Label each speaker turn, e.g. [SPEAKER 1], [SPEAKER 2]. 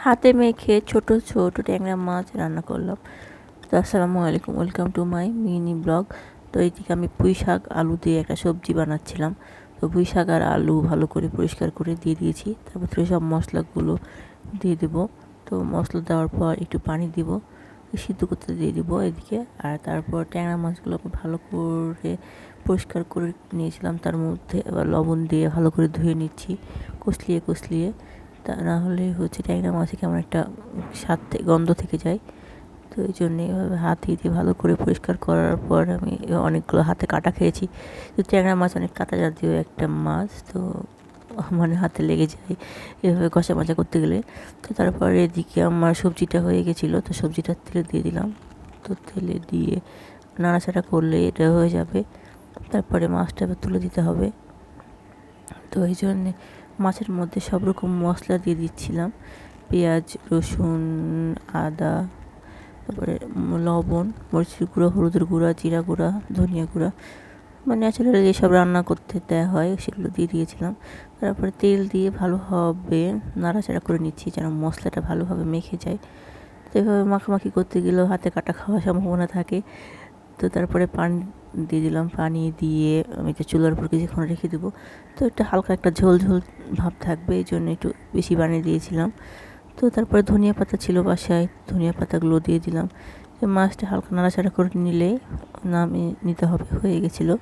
[SPEAKER 1] হাতে মেখে ছোট ছোট ট্যাংরা মাছ রান্না করলাম। তো আসসালামু আলাইকুম, welcome to my mini blog. তো এইদিকে আমি পুঁই শাক আলু দিয়ে একটা সবজি বানাচ্ছিলাম। তো পুঁই শাক আর আলু ভালো করে পরিষ্কার করে দিয়ে দিয়েছি। তারপর থেকে সব মশলাগুলো দিয়ে দেবো। তো মশলা দেওয়ার পর একটু পানি দিব, সিদ্ধ করতে দিয়ে দিব এদিকে। আর তারপর ট্যাংরা মাছগুলো ভালো করে পরিষ্কার করে নিয়েছিলাম, তার মধ্যে এবার লবণ দিয়ে ভালো করে ধুয়ে নিচ্ছি কষলিয়ে কষলিয়ে। তা না হলে ট্যাংরা মাছে কেমন একটা স্বাদ গন্ধ থেকে যায়। তো এই জন্যে এভাবে হাত দিয়ে ভালো করে পরিষ্কার করার পর আমি অনেকগুলো হাতে কাটা খেয়েছি। তো ট্যাংরা মাছ অনেক কাঁটা জাতীয় একটা মাছ, তো হাতে লেগে যায় এভাবে কষা মাজা করতে গেলে। তো তারপর এদিকে আমার সবজিটা হয়ে গেছিলো, তো সবজিটা তেলে দিয়ে দিলাম। তো তেলে দিয়ে নাড়াচাড়া করলে এটা হয়ে যাবে। তারপরে মাছটা এবার তুলে দিতে হবে। তো এই জন্যে মাছের মধ্যে সব রকম মশলা দিয়ে দিচ্ছিলাম, পেঁয়াজ, রসুন, আদা, তারপরে লবণ, মরিচের গুঁড়ো, হলুদের গুঁড়া, জিরা গুঁড়া, ধনিয়া গুঁড়া, ন্যাচারালি যেসব রান্না করতে দেওয়া হয় সেগুলো দিয়ে দিয়েছিলাম। তারপরে তেল দিয়ে ভালোভাবে নাড়াচাড়া করে নিচ্ছি যেন মশলাটা ভালোভাবে মেখে যায়। তো এভাবে মাখামাখি করতে গেলেও হাতে কাটা খাওয়ার সম্ভাবনা থাকে। তো তারপরে পানি দিয়ে দিলাম, পানি দিয়ে আমি এটা চুলার উপর কিছুক্ষণ রেখে দেবো। তো এটা হালকা একটা ঝোল ঝোল ভাব থাকবে, এই জন্য একটু বেশি পানি দিয়েছিলাম। তো তারপরে ধনিয়া পাতা ছিল বাসায়, ধনিয়া পাতাগুলো দিয়ে দিলাম। মাছটা হালকা নাড়াচাড়া করে নিলেই নামিয়ে নিতে হবে, হয়ে গেছিলো।